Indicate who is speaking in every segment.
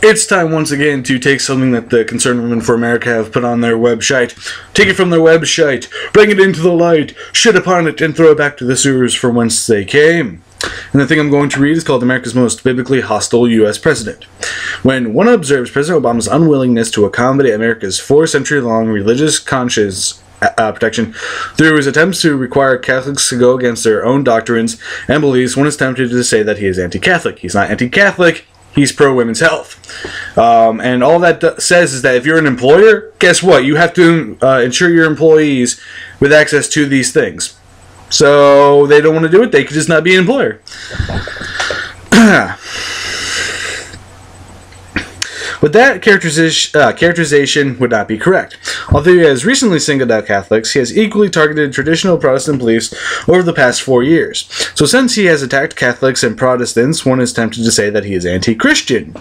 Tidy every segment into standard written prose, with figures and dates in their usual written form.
Speaker 1: It's time once again to take something that the Concerned Women for America have put on their website, take it from their website, bring it into the light, shit upon it, and throw it back to the sewers from whence they came. And the thing I'm going to read is called America's Most Biblically Hostile U.S. President. When one observes President Obama's unwillingness to accommodate America's 4-century-long religious conscience protection through his attempts to require Catholics to go against their own doctrines and beliefs, one is tempted to say that he is anti-Catholic. He's not anti-Catholic. He's pro-women's health. And all that says is that if you're an employer, guess what? You have to ensure your employees with access to these things. So they don't want to do it. They could just not be an employer. But that characterization would not be correct. Although he has recently singled out Catholics, he has equally targeted traditional Protestant beliefs over the past 4 years. So since he has attacked Catholics and Protestants, one is tempted to say that he is anti-Christian.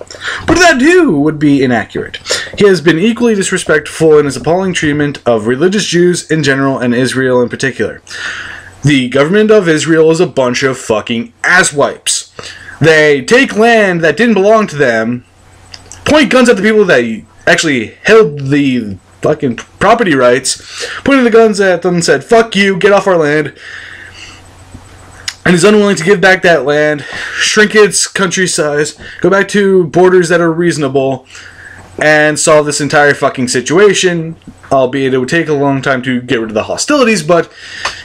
Speaker 1: But that too would be inaccurate. He has been equally disrespectful in his appalling treatment of religious Jews in general and Israel in particular. The government of Israel is a bunch of fucking asswipes. They take land that didn't belong to them, point guns at the people that actually held the fucking property rights, pointed the guns at them and said, fuck you, get off our land, and is unwilling to give back that land, shrink its country size, go back to borders that are reasonable, and solve this entire fucking situation, albeit it would take a long time to get rid of the hostilities, but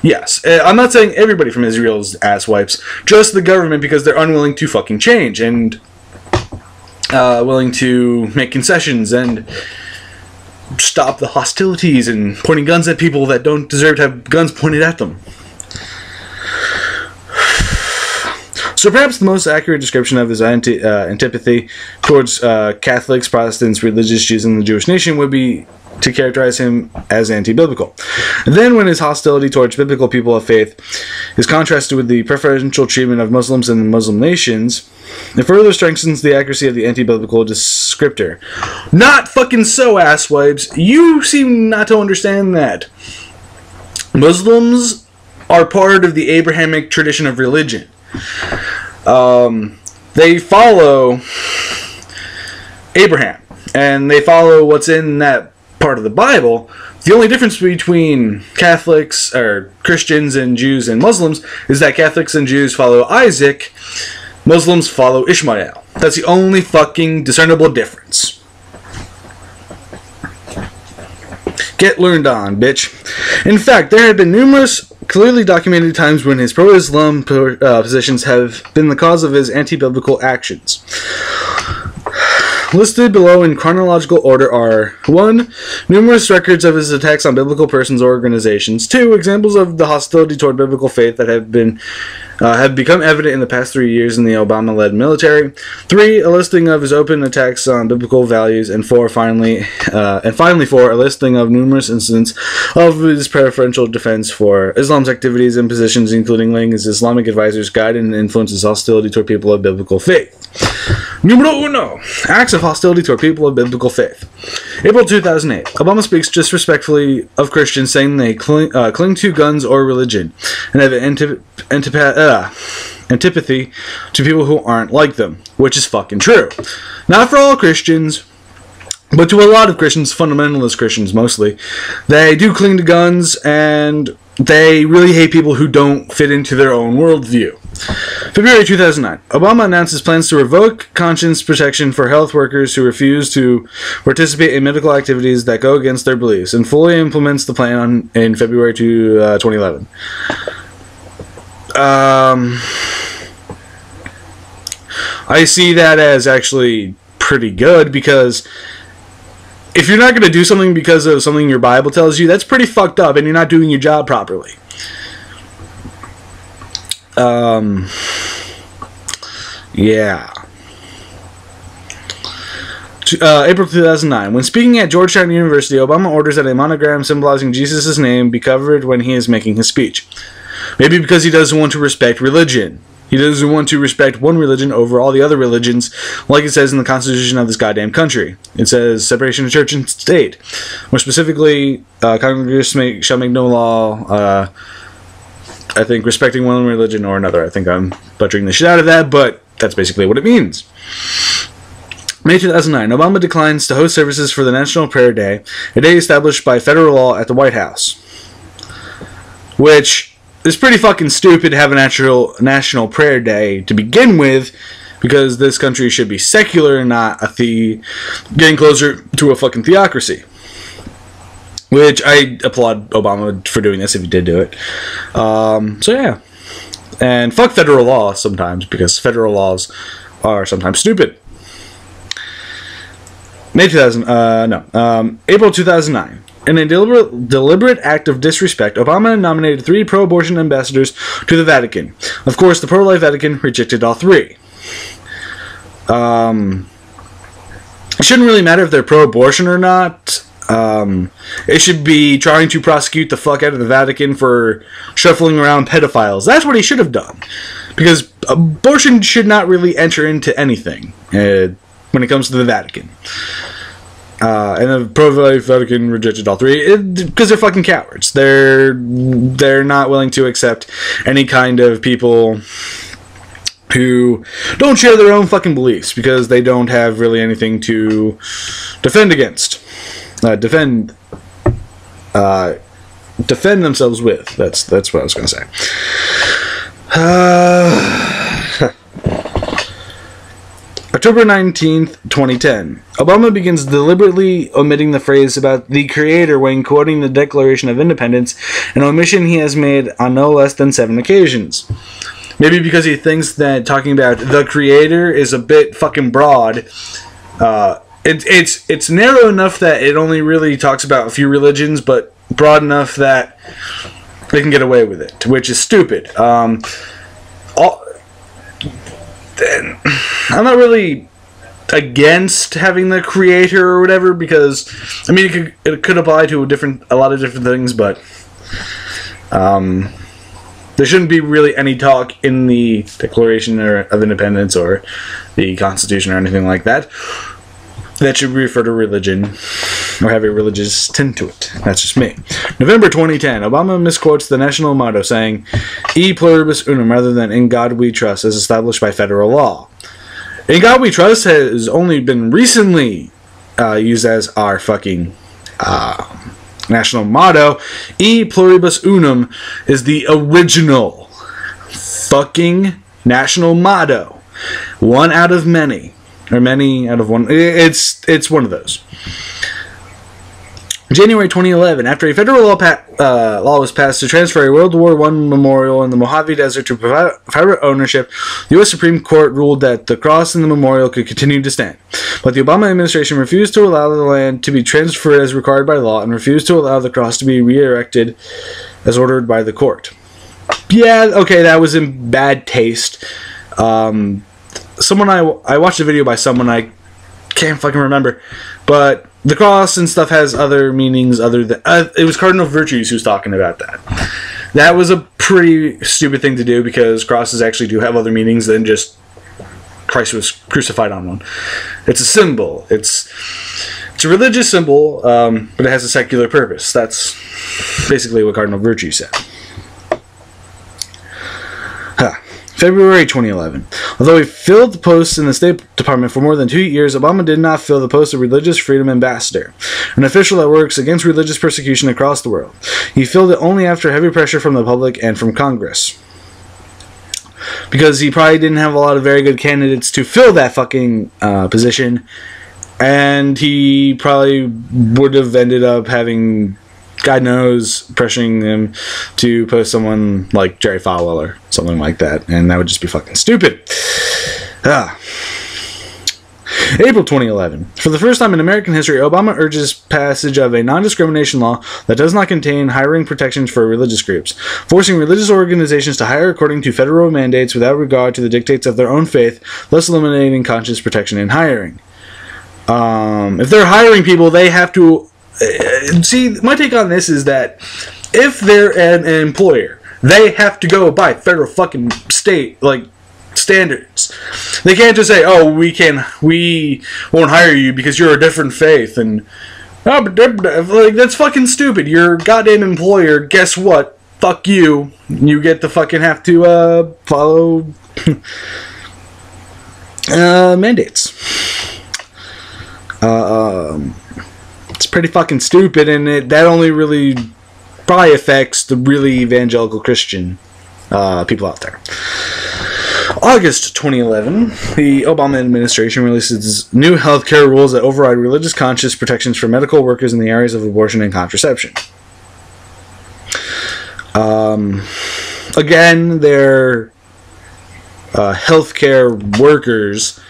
Speaker 1: yes, I'm not saying everybody from Israel is asswipes, just the government, because they're unwilling to fucking change, and willing to make concessions and stop the hostilities and pointing guns at people that don't deserve to have guns pointed at them. So perhaps the most accurate description of his antipathy towards Catholics, Protestants, religious Jews, and the Jewish nation would be to characterize him as anti-biblical. Then when his hostility towards biblical people of faith is contrasted with the preferential treatment of Muslims and Muslim nations, it further strengthens the accuracy of the anti-biblical descriptor. Not fucking so, asswipes. You seem not to understand that. Muslims are part of the Abrahamic tradition of religion. They follow Abraham, and they follow what's in that part of the Bible. The only difference between Catholics, or Christians, and Jews and Muslims is that Catholics and Jews follow Isaac, Muslims follow Ishmael. That's the only fucking discernible difference. Get learned on, bitch. In fact, there have been numerous clearly documented times when his pro-Islam positions have been the cause of his anti-biblical actions. Listed below in chronological order are 1. Numerous records of his attacks on biblical persons or organizations. 2. Examples of the hostility toward biblical faith that have become evident in the past 3 years in the Obama-led military. 3. A listing of his open attacks on biblical values. And 4. Finally, 4. A listing of numerous incidents of his preferential defense for Islam's activities and positions, including letting his Islamic advisors guide and influence his hostility toward people of biblical faith. Numero uno. Acts of hostility toward people of biblical faith. April 2008. Obama speaks disrespectfully of Christians, saying they cling to guns or religion, and have antipathy to people who aren't like them, which is fucking true. Not for all Christians, but to a lot of Christians, fundamentalist Christians mostly. They do cling to guns, and they really hate people who don't fit into their own worldview. February 2009. Obama announces plans to revoke conscience protection for health workers who refuse to participate in medical activities that go against their beliefs, and fully implements the plan in February 2011. I see that as actually pretty good, because if you're not going to do something because of something your Bible tells you, that's pretty fucked up, and you're not doing your job properly. Yeah. April 2009. When speaking at Georgetown University, Obama orders that a monogram symbolizing Jesus' name be covered when he is making his speech. Maybe because he doesn't want to respect religion. He doesn't want to respect one religion over all the other religions, like it says in the Constitution of this goddamn country. It says separation of church and state. More specifically, Congress shall make no law, I think, respecting one religion or another. I think I'm butchering the shit out of that, but that's basically what it means. May 2009, Obama declines to host services for the National Prayer Day, a day established by federal law at the White House. Which is pretty fucking stupid to have a National Prayer Day to begin with, because this country should be secular and not getting closer to a fucking theocracy. Which I applaud Obama for doing this if he did do it. So yeah. And fuck federal law sometimes, because federal laws are sometimes stupid. April 2009. In a deliberate act of disrespect, Obama nominated 3 pro-abortion ambassadors to the Vatican. Of course, the pro-life Vatican rejected all 3. It shouldn't really matter if they're pro-abortion or not. It should be trying to prosecute the fuck out of the Vatican for shuffling around pedophiles. That's what he should have done. Because abortion should not really enter into anything when it comes to the Vatican. And the pro-life Vatican rejected all 3 because they're fucking cowards. They're not willing to accept any kind of people who don't share their own fucking beliefs because they don't have really anything to defend against. Defend themselves with. That's what I was going to say. October 19th, 2010. Obama begins deliberately omitting the phrase about the Creator when quoting the Declaration of Independence, an omission he has made on no less than 7 occasions. Maybe because he thinks that talking about the Creator is a bit fucking broad. It's narrow enough that it only really talks about a few religions, but broad enough that they can get away with it, which is stupid. I'm not really against having the Creator or whatever, because I mean it could apply to a lot of different things, but there shouldn't be really any talk in the Declaration of Independence or the Constitution or anything like that that should refer to religion or have a religious tint to it. That's just me. November 2010, Obama misquotes the national motto saying, "E pluribus unum," rather than "In God we trust," as established by federal law. "In God we trust" has only been recently used as our fucking national motto. "E pluribus unum" is the original fucking national motto. One out of many. Or many out of one. It's one of those. January 2011, after a federal law was passed to transfer a World War I memorial in the Mojave Desert to private ownership, the U.S. Supreme Court ruled that the cross and the memorial could continue to stand. But the Obama administration refused to allow the land to be transferred as required by law and refused to allow the cross to be re-erected as ordered by the court. Yeah, okay, that was in bad taste. I watched a video by someone, I can't fucking remember, but the cross and stuff has other meanings other than it was Cardinal Virtues who's talking about that. That was a pretty stupid thing to do, because crosses actually do have other meanings than just Christ was crucified on one. It's a symbol. It's a religious symbol, but it has a secular purpose. That's basically what Cardinal Virtues said. February 2011. Although he filled the post in the State Department for more than 2 years, Obama did not fill the post of Religious Freedom Ambassador, an official that works against religious persecution across the world. He filled it only after heavy pressure from the public and from Congress. Because he probably didn't have a lot of very good candidates to fill that fucking position, and he probably would have ended up having, God knows, pressuring them to post someone like Jerry Falwell or something like that, and that would just be fucking stupid. April 2011. For the first time in American history, Obama urges passage of a non-discrimination law that does not contain hiring protections for religious groups, forcing religious organizations to hire according to federal mandates without regard to the dictates of their own faith, thus eliminating conscience protection in hiring. If they're hiring people, they have to... see, my take on this is that if they're an employer, they have to go by federal fucking state, like, standards. They can't just say, "Oh, we won't hire you because you're a different faith," and like, that's fucking stupid. You're a goddamn employer. Guess what? Fuck you. You get to fucking have to follow mandates. It's pretty fucking stupid, and that only really probably affects the really evangelical Christian people out there. August 2011, the Obama administration releases new healthcare rules that override religious conscience protections for medical workers in the areas of abortion and contraception. Again, they're healthcare workers.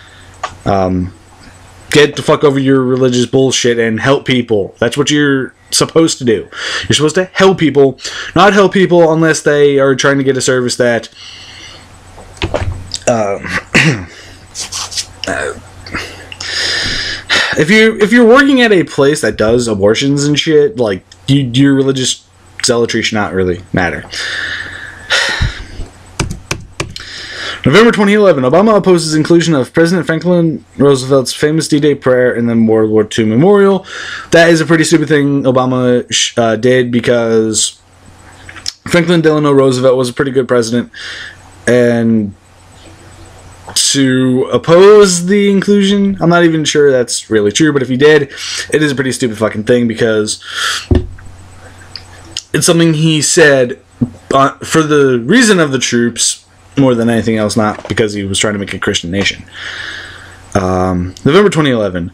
Speaker 1: Get the fuck over your religious bullshit and help people. That's what you're supposed to do. You're supposed to help people, not help people unless they are trying to get a service that if you're working at a place that does abortions and shit, like your religious zealotry should not really matter. November 2011, Obama opposes inclusion of President Franklin Roosevelt's famous D-Day prayer in the World War II memorial. That is a pretty stupid thing Obama did, because Franklin Delano Roosevelt was a pretty good president, and to oppose the inclusion, I'm not even sure that's really true, but if he did, it is a pretty stupid fucking thing, because it's something he said for the reason of the troops, more than anything else, not because he was trying to make a Christian nation. November 2011.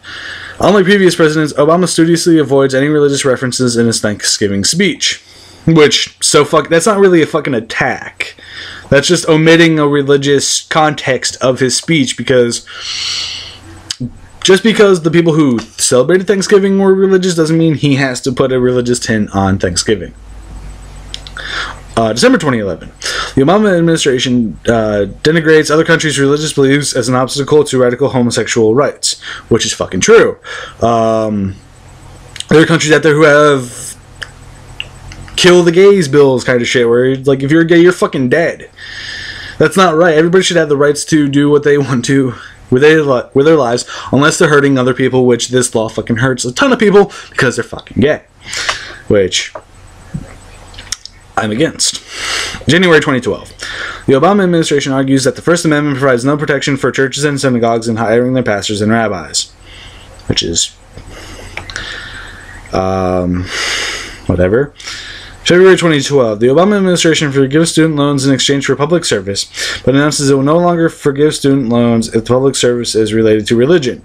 Speaker 1: Unlike previous presidents, Obama studiously avoids any religious references in his Thanksgiving speech. That's not really a fucking attack. That's just omitting a religious context of his speech, because just because the people who celebrated Thanksgiving were religious doesn't mean he has to put a religious tint on Thanksgiving. December 2011. The Obama administration denigrates other countries' religious beliefs as an obstacle to radical homosexual rights, which is fucking true. There are countries out there who have kill the gays bills kind of shit, where like if you're gay, you're fucking dead. That's not right. Everybody should have the rights to do what they want to with their lives, unless they're hurting other people, which this law fucking hurts a ton of people because they're fucking gay, which I'm against. January 2012. The Obama administration argues that the First Amendment provides no protection for churches and synagogues in hiring their pastors and rabbis, which is whatever. February 2012. The Obama administration forgives student loans in exchange for public service, but announces it will no longer forgive student loans if the public service is related to religion.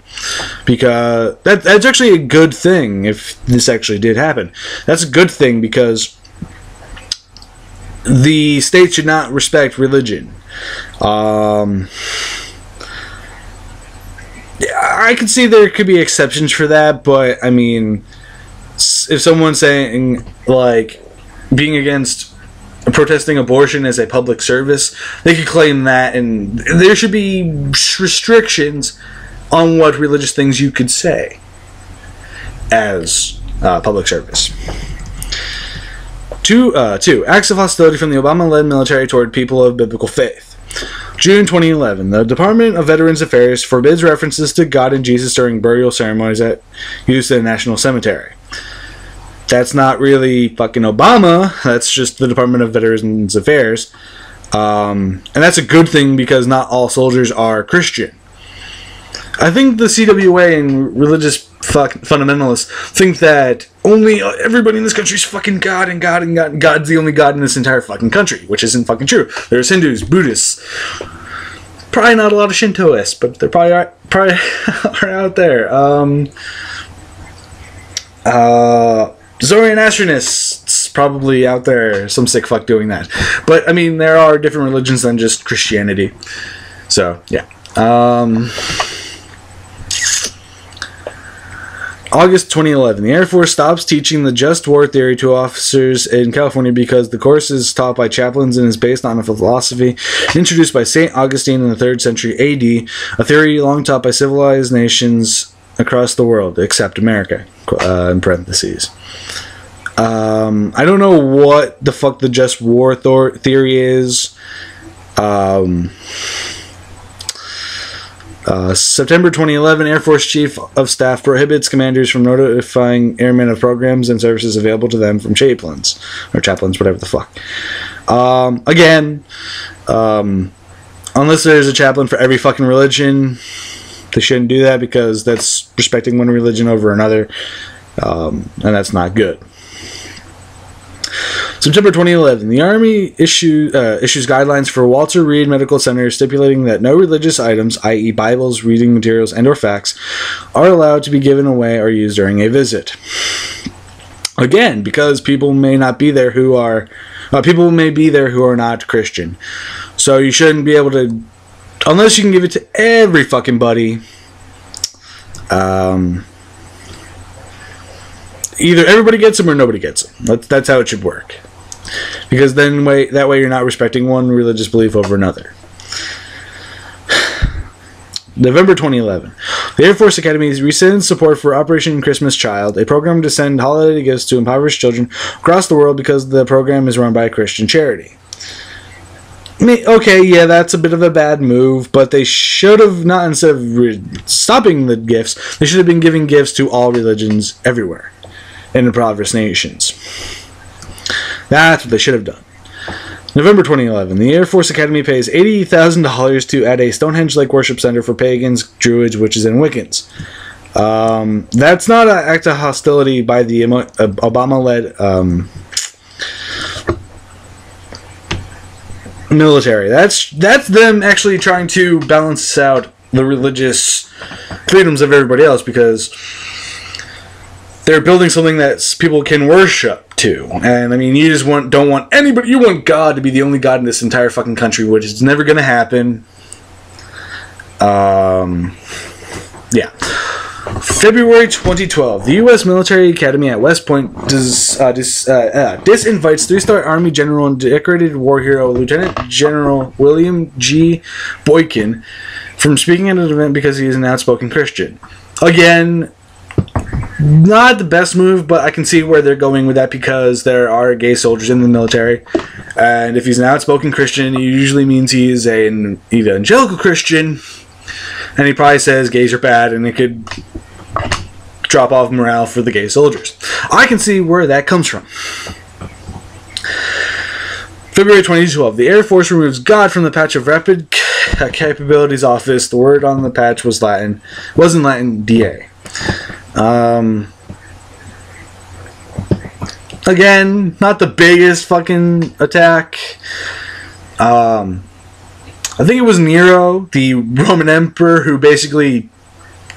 Speaker 1: Because that's actually a good thing if this actually did happen. That's a good thing, because the state should not respect religion. I could see there could be exceptions for that, but I mean, if someone's saying, like, being against protesting abortion as a public service, they could claim that, and there should be restrictions on what religious things you could say as public service. Two, acts of hostility from the Obama-led military toward people of biblical faith. June 2011. The Department of Veterans Affairs forbids references to God and Jesus during burial ceremonies at Houston National Cemetery. That's not really fucking Obama. That's just the Department of Veterans Affairs. And that's a good thing, because not all soldiers are Christian. I think the CWA and religious fundamentalists think that only everybody in this country is fucking God, and God, and God, and God's the only God in this entire fucking country, which isn't fucking true. There's Hindus, Buddhists, probably not a lot of Shintoists, but there probably are out there. Zoroastrianists probably out there, some sick fuck doing that. But I mean, there are different religions than just Christianity. So yeah. August 2011. The Air Force stops teaching the just war theory to officers in California because the course is taught by chaplains and is based on a philosophy introduced by St. Augustine in the 3rd century AD, a theory long taught by civilized nations across the world, except America, in parentheses. I don't know what the fuck the just war theory is. September 2011, Air Force Chief of Staff prohibits commanders from notifying airmen of programs and services available to them from chaplains, or chaplains, whatever the fuck. Again, unless there's a chaplain for every fucking religion, They shouldn't do that because that's respecting one religion over another, and that's not good. September 2011, the Army issues guidelines for Walter Reed Medical Center stipulating that no religious items, i.e. Bibles, reading materials, and or facts, are allowed to be given away or used during a visit. Again, because people may not be there who are not Christian. So you shouldn't be able to, unless you can give it to every fucking buddy, either everybody gets them or nobody gets them. That's how it should work. Because then that way you're not respecting one religious belief over another. November 2011. The Air Force Academy rescinds support for Operation Christmas Child, a program to send holiday gifts to impoverished children across the world because the program is run by a Christian charity. Okay, yeah, that's a bit of a bad move, but they should have not, instead of stopping the gifts, they should have been giving gifts to all religions everywhere in impoverished nations. That's what they should have done. November 2011. The Air Force Academy pays $80,000 to add a Stonehenge-like worship center for pagans, Druids, witches, and Wiccans. That's not an act of hostility by the Obama-led military. That's them actually trying to balance out the religious freedoms of everybody else, because they're building something that people can worship to. And I mean, you just don't want anybody, you want God to be the only God in this entire fucking country, which is never going to happen. Yeah. February 2012, the U.S. Military Academy at West Point disinvites three-star Army General and decorated war hero Lieutenant General William G. Boykin from speaking at an event because he is an outspoken Christian. Again, not the best move, but I can see where they're going with that, because there are gay soldiers in the military, and if he's an outspoken Christian, it usually means he is an evangelical Christian, and he probably says gays are bad, and it could drop off morale for the gay soldiers. I can see where that comes from. February 2012, the Air Force removes God from the patch of Rapid Capabilities Office. The word on the patch was in Latin, DA. Again, not the biggest fucking attack. I think it was Nero, the Roman emperor, who basically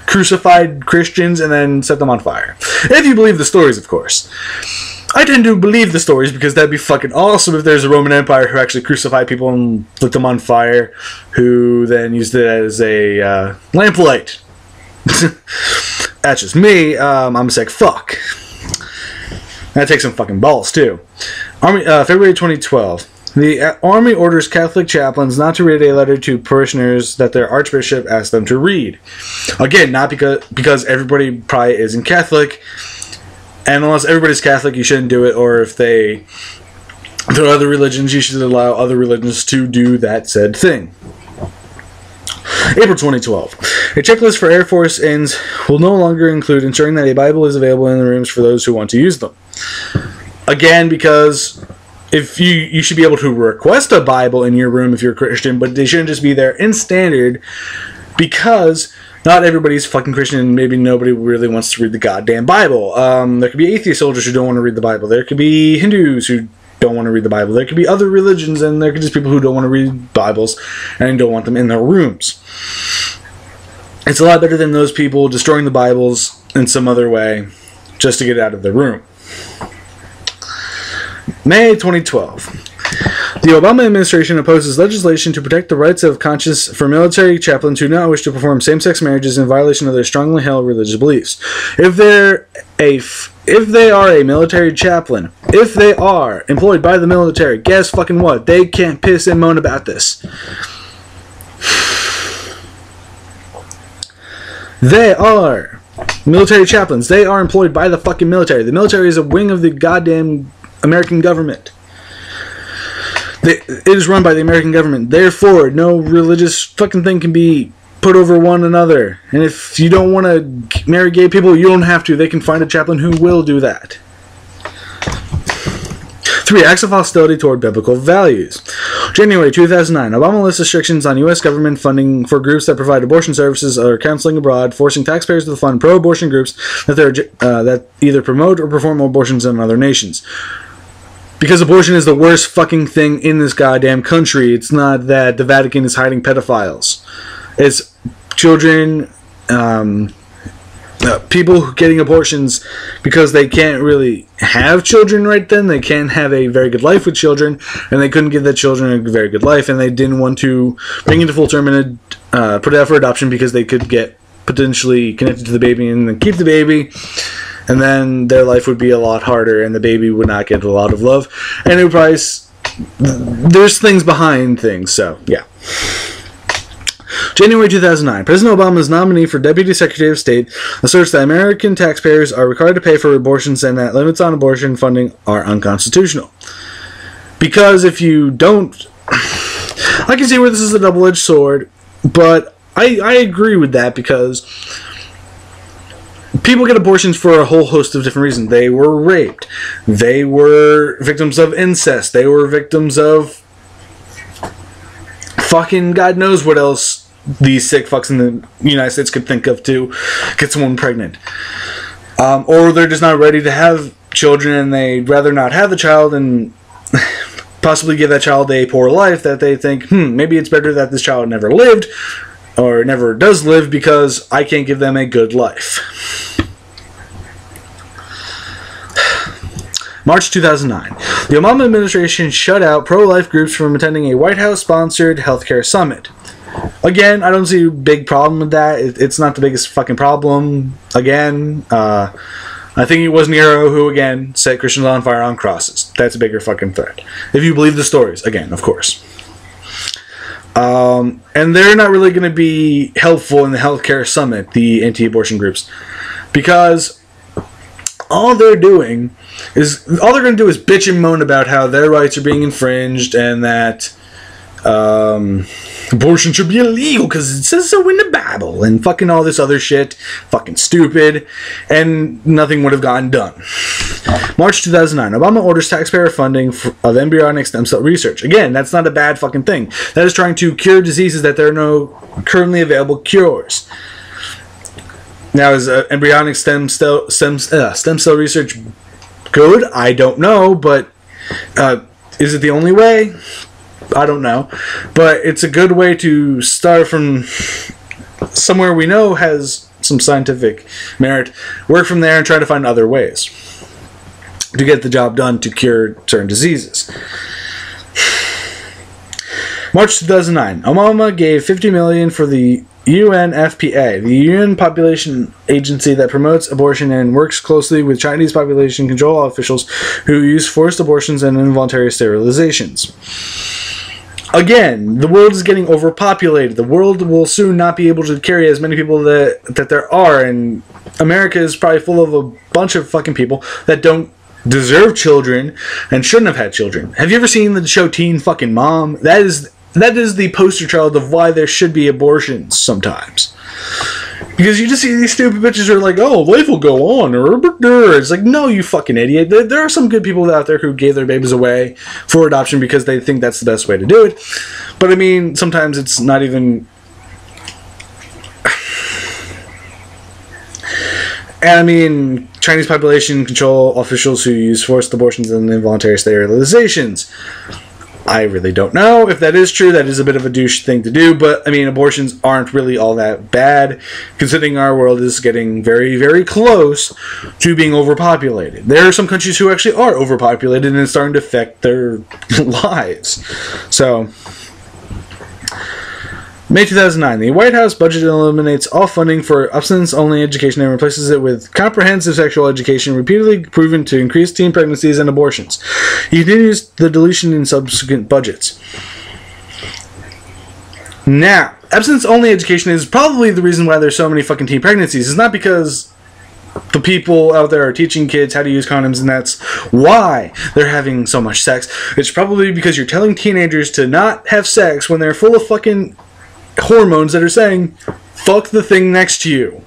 Speaker 1: crucified Christians and then set them on fire. If you believe the stories, of course. I tend to believe the stories because that'd be fucking awesome if there's a Roman Empire who actually crucified people and lit them on fire, who then used it as a lamplight. That's just me. I'm a sick fuck. That takes some fucking balls, too. February 2012. The Army orders Catholic chaplains not to read a letter to parishioners that their Archbishop asked them to read. Again, not because everybody probably isn't Catholic, and unless everybody's Catholic, you shouldn't do it, or if there are other religions, you should allow other religions to do that said thing. April 2012. A checklist for Air Force ends will no longer include ensuring that a Bible is available in the rooms for those who want to use them. Again, because if you should be able to request a Bible in your room if you're a Christian, but they shouldn't just be there in standard, because not everybody's fucking Christian and maybe nobody really wants to read the goddamn Bible. There could be atheist soldiers who don't want to read the Bible. There could be Hindus who don't want to read the Bible. There could be other religions, and there could just be people who don't want to read Bibles and don't want them in their rooms. It's a lot better than those people destroying the Bibles in some other way just to get out of the room. May 2012. The Obama administration opposes legislation to protect the rights of conscience for military chaplains who do not wish to perform same-sex marriages in violation of their strongly held religious beliefs. If they are a military chaplain, if they are employed by the military, guess fucking what? They can't piss and moan about this. They are military chaplains. They are employed by the fucking military. The military is a wing of the goddamn American government. It is run by the American government. Therefore, no religious fucking thing can be put over one another. And if you don't want to marry gay people, you don't have to. They can find a chaplain who will do that. 3. Acts of hostility toward biblical values. January 2009. Obama lists restrictions on U.S. government funding for groups that provide abortion services or counseling abroad, forcing taxpayers to fund pro-abortion groups that either promote or perform abortions in other nations. Because abortion is the worst fucking thing in this goddamn country. It's not that the Vatican is hiding pedophiles. It's children, people getting abortions because they can't really have children right then. They can't have a very good life with children, and they couldn't give their children a very good life, and they didn't want to bring it to full term and put it out for adoption because they could get potentially connected to the baby and then keep the baby. And then their life would be a lot harder, and the baby would not get a lot of love. And it would probably... There's things behind things, so, yeah. January 2009. President Obama's nominee for Deputy Secretary of State asserts that American taxpayers are required to pay for abortions and that limits on abortion funding are unconstitutional. Because if you don't... I can see where this is a double-edged sword, but I agree with that because... People get abortions for a whole host of different reasons. They were raped. They were victims of incest. They were victims of fucking God knows what else these sick fucks in the United States could think of to get someone pregnant. Or they're just not ready to have children and they'd rather not have the child and possibly give that child a poor life that they think, maybe it's better that this child never lived or never does live because I can't give them a good life. March 2009. The Obama administration shut out pro-life groups from attending a White House-sponsored healthcare summit. Again, I don't see a big problem with that. It's not the biggest fucking problem. Again, I think it was Nero who, again, set Christians on fire on crosses. That's a bigger fucking threat. If you believe the stories. Again, of course. And they're not really going to be helpful in the healthcare summit, the anti-abortion groups. Because all they're going to do is bitch and moan about how their rights are being infringed and that abortion should be illegal because it says so in the Bible and fucking all this other shit. Fucking stupid. And nothing would have gotten done. March 2009. Obama orders taxpayer funding of embryonic stem cell research. Again, that's not a bad fucking thing. That is trying to cure diseases that there are no currently available cures. Now, is embryonic stem cell research good? I don't know, but is it the only way? I don't know. But it's a good way to start from somewhere we know has some scientific merit, work from there and try to find other ways to get the job done to cure certain diseases. March 2009. Obama gave $50 million for the UNFPA, the UN population agency that promotes abortion and works closely with Chinese population control officials who use forced abortions and involuntary sterilizations. Again, the world is getting overpopulated. The world will soon not be able to carry as many people that there are, and America is probably full of a bunch of fucking people that don't deserve children and shouldn't have had children. Have you ever seen the show Teen Fucking Mom? That is the poster child of why there should be abortions sometimes. Because you just see these stupid bitches who are like, oh, life will go on. It's like, no, you fucking idiot. There are some good people out there who gave their babies away for adoption because they think that's the best way to do it. But I mean, sometimes it's not even... And I mean, Chinese population control officials who use forced abortions and involuntary sterilizations. I really don't know if that is true. That is a bit of a douche thing to do, but I mean, abortions aren't really all that bad, considering our world is getting very, very close to being overpopulated. There are some countries who actually are overpopulated, and it's starting to affect their lives. So, May 2009, the White House budget eliminates all funding for abstinence-only education and replaces it with comprehensive sexual education, repeatedly proven to increase teen pregnancies and abortions. He continues the deletion in subsequent budgets. Now, abstinence-only education is probably the reason why there's so many fucking teen pregnancies. It's not because the people out there are teaching kids how to use condoms and that's why they're having so much sex. It's probably because you're telling teenagers to not have sex when they're full of fucking hormones that are saying, fuck the thing next to you.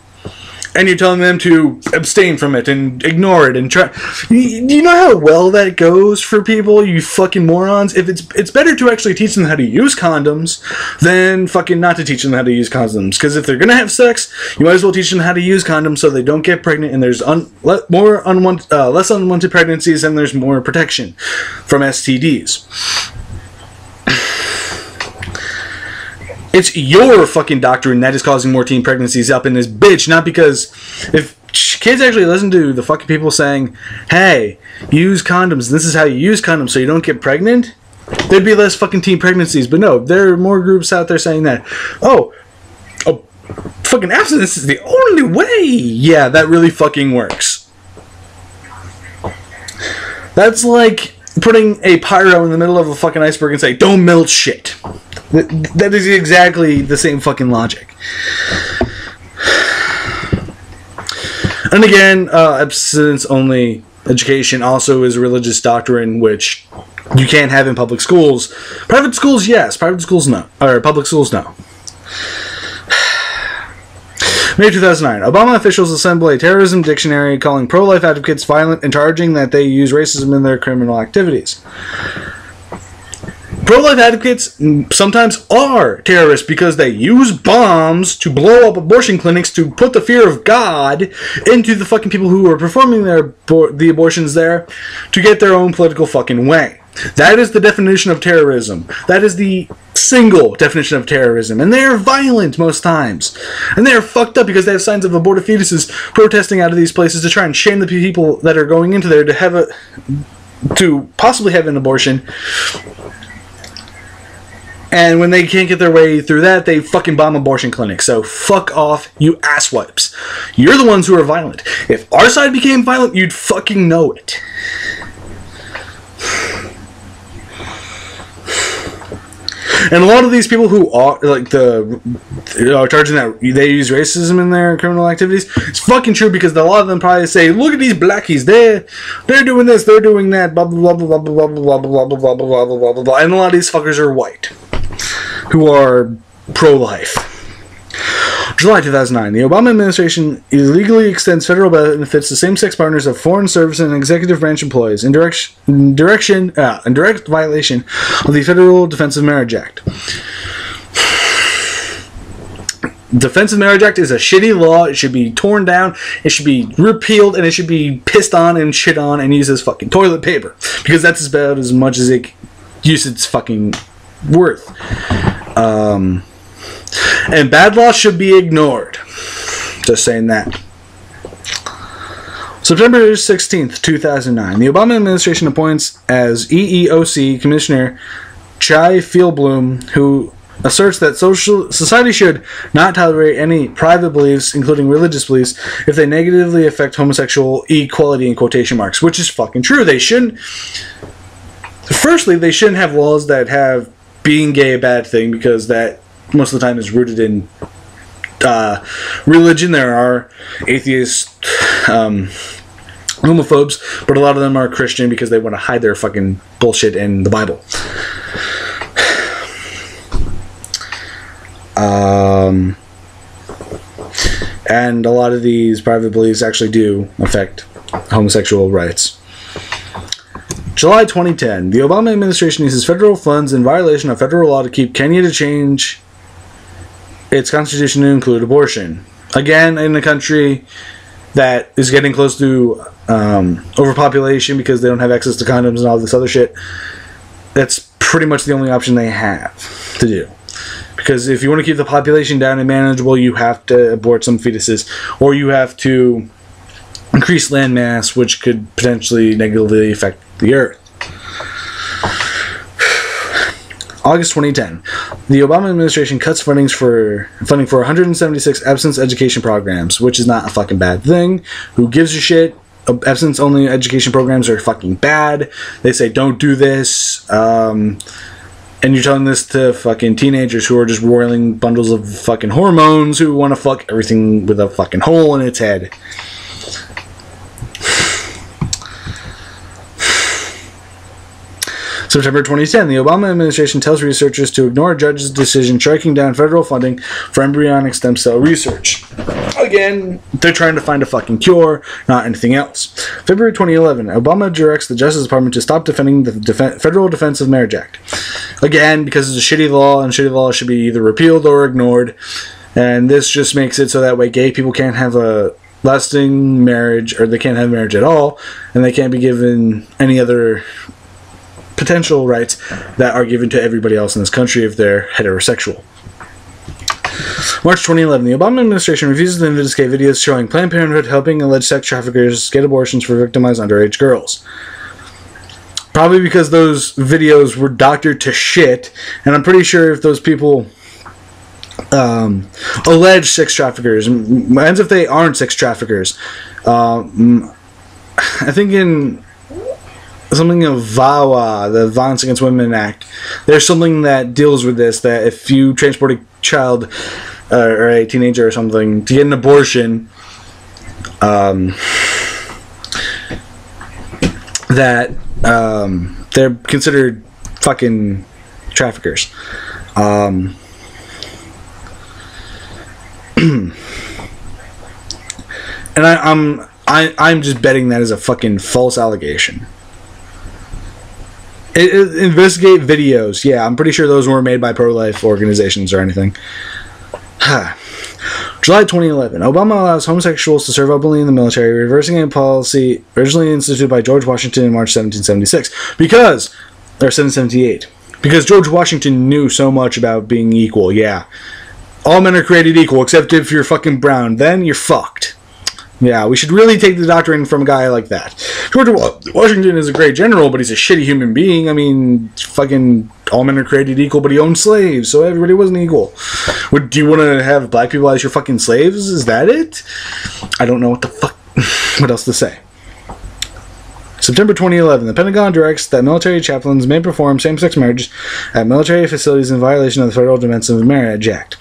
Speaker 1: and you're telling them to abstain from it and ignore it and try. You know how well that goes for people, you fucking morons? If it's better to actually teach them how to use condoms than fucking not to teach them how to use condoms. Because if they're gonna have sex, you might as well teach them how to use condoms so they don't get pregnant and there's less unwanted pregnancies and there's more protection from STDs. It's your fucking doctrine that is causing more teen pregnancies up in this bitch, not because if kids actually listen to the fucking people saying, hey, use condoms, this is how you use condoms so you don't get pregnant, there'd be less fucking teen pregnancies. But no, there are more groups out there saying that, oh, fucking abstinence is the only way. Yeah, that really fucking works. That's like putting a pyro in the middle of a fucking iceberg and say, don't melt shit. That is exactly the same fucking logic. And again, abstinence-only education also is a religious doctrine, which you can't have in public schools. Private schools, yes. Private schools, no. Or public schools, no. May 2009. Obama officials assemble a terrorism dictionary calling pro-life advocates violent and charging that they use racism in their criminal activities. Pro-life advocates sometimes are terrorists because they use bombs to blow up abortion clinics to put the fear of God into the fucking people who are performing the abortions there to get their own political fucking way. That is the definition of terrorism. That is the single definition of terrorism. And they are violent most times. And they are fucked up because they have signs of aborted fetuses protesting out of these places to try and shame the people that are going into there to possibly have an abortion. And when they can't get their way through that, they fucking bomb abortion clinics. So fuck off, you asswipes. You're the ones who are violent. If our side became violent, you'd fucking know it. And a lot of these people who are like charging that they use racism in their criminal activities, it's fucking true because a lot of them probably say, "Look at these blackies, they're doing this, they're doing that, blah blah blah blah blah blah blah blah blah blah blah blah blah blah blah," and a lot of these fuckers are white, who are pro-life. July 2009. The Obama administration illegally extends federal benefits to same-sex partners of foreign service and executive branch employees in direct violation of the Federal Defense of Marriage Act. Defense of Marriage Act is a shitty law. It should be torn down. It should be repealed, and it should be pissed on and shit on and used as fucking toilet paper because that's about as much as it uses its fucking worth. And bad law should be ignored. Just saying that. September 16th, 2009. The Obama administration appoints as EEOC Commissioner Chai Fieldbloom, who asserts that society should not tolerate any private beliefs, including religious beliefs, if they negatively affect homosexual equality in quotation marks, which is fucking true. They shouldn't. Firstly, they shouldn't have laws that have being gay a bad thing, because that most of the time is rooted in religion. There are atheists, homophobes, but a lot of them are Christian because they want to hide their fucking bullshit in the Bible. And a lot of these private beliefs actually do affect homosexual rights. July 2010. The Obama administration uses federal funds in violation of federal law to keep Kenya to change its constitution to include abortion. Again, in a country that is getting close to overpopulation because they don't have access to condoms and all this other shit, that's pretty much the only option they have to do. Because if you want to keep the population down and manageable, you have to abort some fetuses, or you have to increase land mass, which could potentially negatively affect the earth. August 2010. The Obama administration cuts funding for 176 abstinence education programs, which is not a fucking bad thing. Who gives a shit? Abstinence-only education programs are fucking bad. They say, don't do this. And you're telling this to fucking teenagers who are just roiling bundles of fucking hormones who want to fuck everything with a fucking hole in its head. September 2010, the Obama administration tells researchers to ignore a judge's decision striking down federal funding for embryonic stem cell research. Again, they're trying to find a fucking cure, not anything else. February 2011, Obama directs the Justice Department to stop defending the Federal Defense of Marriage Act. Again, because it's a shitty law, and shitty law should be either repealed or ignored. And this just makes it so that way gay people can't have a lasting marriage, or they can't have marriage at all, and they can't be given any other potential rights that are given to everybody else in this country if they're heterosexual. March 2011, the Obama administration refuses to investigate videos showing Planned Parenthood helping alleged sex traffickers get abortions for victimized underage girls. Probably because those videos were doctored to shit, and I'm pretty sure if those people alleged sex traffickers, as if they aren't sex traffickers, I think in something of VAWA, the Violence Against Women Act, there's something that deals with this, that if you transport a child or a teenager or something to get an abortion, that they're considered fucking traffickers. And I'm just betting that is a fucking false allegation. Investigate videos. Yeah, I'm pretty sure those weren't made by pro-life organizations or anything. July 2011. Obama allows homosexuals to serve openly in the military, reversing a policy originally instituted by George Washington in March 1776. Or 1778. Because George Washington knew so much about being equal, yeah. All men are created equal, except if you're fucking brown. Then you're fucked. Yeah, we should really take the doctrine from a guy like that. George Washington is a great general, but he's a shitty human being. I mean, fucking all men are created equal, but he owned slaves, so everybody wasn't equal. Do you want to have black people as your fucking slaves? Is that it? I don't know what the fuck, what else to say. September 2011, the Pentagon directs that military chaplains may perform same-sex marriages at military facilities in violation of the Federal Defense of Marriage Act.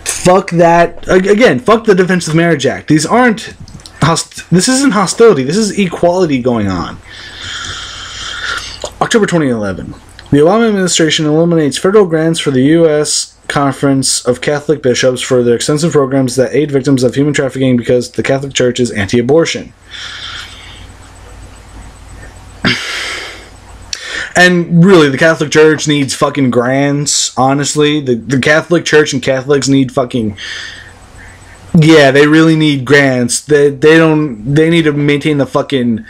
Speaker 1: Fuck that. Again, fuck the Defense of Marriage Act. These aren't... this isn't hostility. This is equality going on. October 2011. The Obama administration eliminates federal grants for the U.S. Conference of Catholic Bishops for their extensive programs that aid victims of human trafficking because the Catholic Church is anti-abortion. And really, the Catholic Church needs fucking grants, honestly. The Catholic Church and Catholics need fucking... Yeah, they really need grants. They need to maintain the fucking...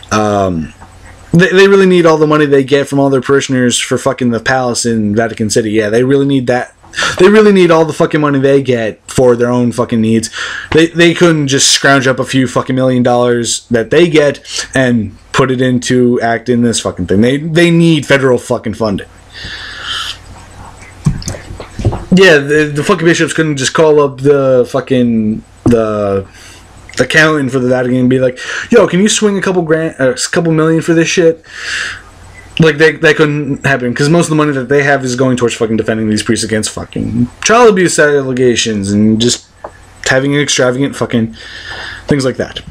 Speaker 1: They really need all the money they get from all their parishioners for fucking the palace in Vatican City. Yeah, they really need that. They really need all the fucking money they get for their own fucking needs. They couldn't just scrounge up a few fucking $1 million that they get and put it into act in this fucking thing. They need federal fucking funding. Yeah, the fucking bishops couldn't just call up the fucking accountant for the Vatican and be like, "Yo, can you swing a couple million for this shit?" Like, that couldn't happen, because most of the money that they have is going towards fucking defending these priests against fucking child abuse allegations and just having extravagant fucking things like that.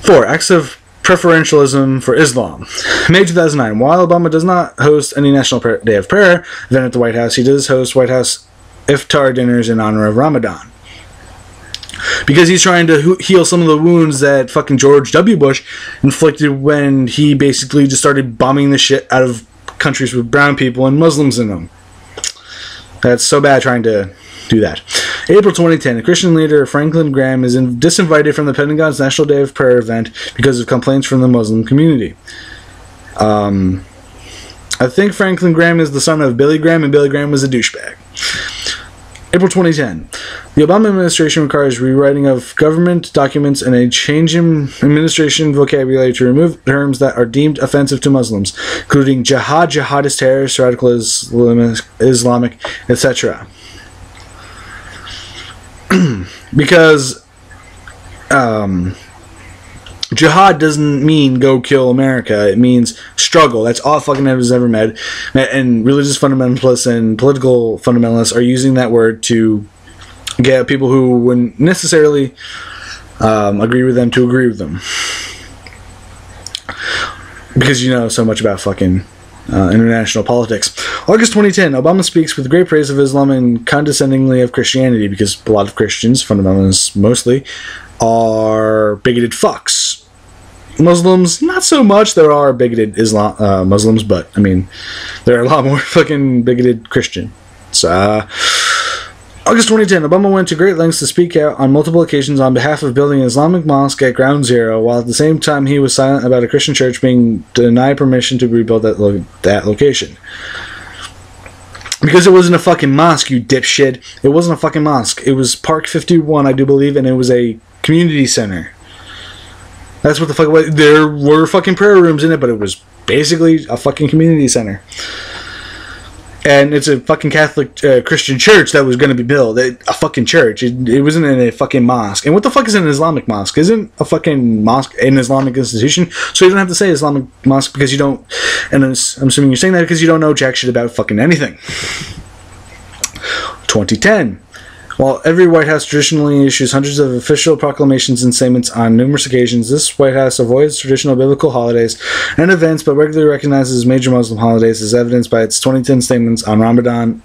Speaker 1: 4. Acts of preferentialism for Islam. May 2009. While Obama does not host any National Day of Prayer event at the White House, he does host White House iftar dinners in honor of Ramadan. Because he's trying to heal some of the wounds that fucking George W. Bush inflicted when he basically just started bombing the shit out of countries with brown people and Muslims in them. That's so bad trying to do that. April 2010, Christian leader Franklin Graham is disinvited from the Pentagon's National Day of Prayer event because of complaints from the Muslim community. I think Franklin Graham is the son of Billy Graham, and Billy Graham was a douchebag. April 2010. The Obama administration requires rewriting of government documents and a change in administration vocabulary to remove terms that are deemed offensive to Muslims, including jihad, jihadist, terrorist, radical Islamic, etc. Because jihad doesn't mean go kill America. It means struggle. That's all fucking has ever meant. And religious fundamentalists and political fundamentalists are using that word to get people who wouldn't necessarily agree with them to agree with them. because you know so much about fucking international politics. August 2010, Obama speaks with great praise of Islam and condescendingly of Christianity, because a lot of Christians, fundamentalists mostly, are bigoted fucks. Muslims, not so much. There are bigoted Muslims, but I mean, there are a lot more fucking bigoted Christians. August 2010, Obama went to great lengths to speak out on multiple occasions on behalf of building an Islamic mosque at Ground Zero, while at the same time he was silent about a Christian church being denied permission to rebuild that location. Because it wasn't a fucking mosque, you dipshit. It wasn't a fucking mosque. It was Park 51, I do believe, and it was a community center. That's what the fuck it was. There were fucking prayer rooms in it, but it was basically a fucking community center. And it's a fucking Catholic Christian church that was going to be built. A fucking church. It wasn't in a fucking mosque. And what the fuck is an Islamic mosque? Isn't a fucking mosque an Islamic institution? So you don't have to say Islamic mosque because you don't... And I'm assuming you're saying that because you don't know jack shit about fucking anything. 2010. While every White House traditionally issues hundreds of official proclamations and statements on numerous occasions, this White House avoids traditional biblical holidays and events, but regularly recognizes major Muslim holidays, as evidenced by its 2010 statements on Ramadan,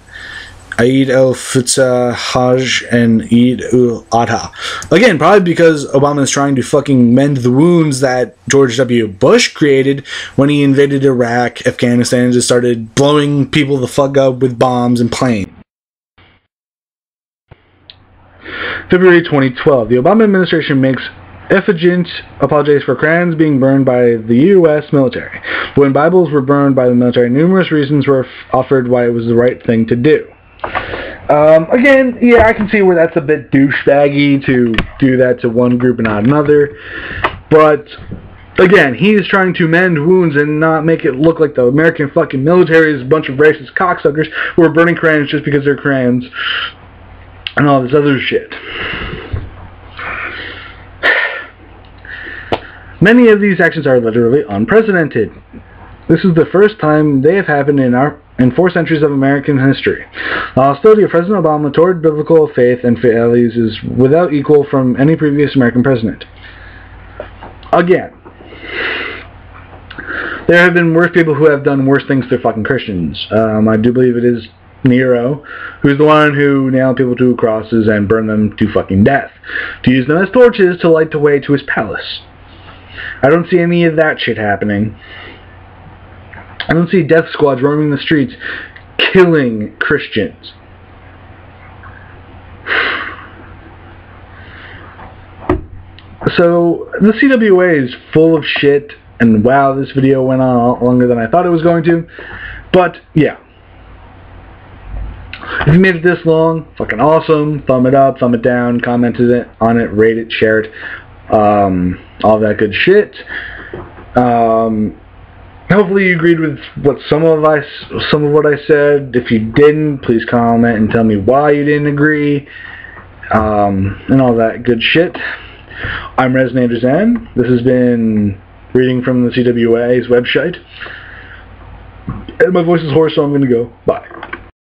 Speaker 1: Eid al-Fitr, Hajj, and Eid al-Adha. Again, probably because Obama is trying to fucking mend the wounds that George W. Bush created when he invaded Iraq, Afghanistan, and just started blowing people the fuck up with bombs and planes. February 2012. The Obama administration makes effusive apologies for Korans being burned by the U.S. military. But when Bibles were burned by the military, numerous reasons were offered why it was the right thing to do. Again, yeah, I can see where that's a bit douchebaggy to do that to one group and not another. But again, he is trying to mend wounds and not make it look like the American fucking military is a bunch of racist cocksuckers who are burning Korans just because they're Korans. And all this other shit. Many of these actions are literally unprecedented. This is the first time they have happened in 4 centuries of American history. The hostility of President Obama toward biblical faith and values is without equal from any previous American president. Again, there have been worse people who have done worse things to fucking Christians. I do believe it is Nero, who's the one who nailed people to crosses and burned them to fucking death, to use them as torches to light the way to his palace. I don't see any of that shit happening. I don't see death squads roaming the streets, killing Christians. So, the CWA is full of shit, and wow, this video went on a lot longer than I thought it was going to, but yeah. If you made it this long, fucking awesome. Thumb it up, thumb it down, commented on it, rate it, share it, all that good shit. Hopefully you agreed with some of what I said. If you didn't, please comment and tell me why you didn't agree, and all that good shit. I'm Resonator Zen. This has been reading from the CWA's website. And my voice is hoarse, so I'm going to go. Bye.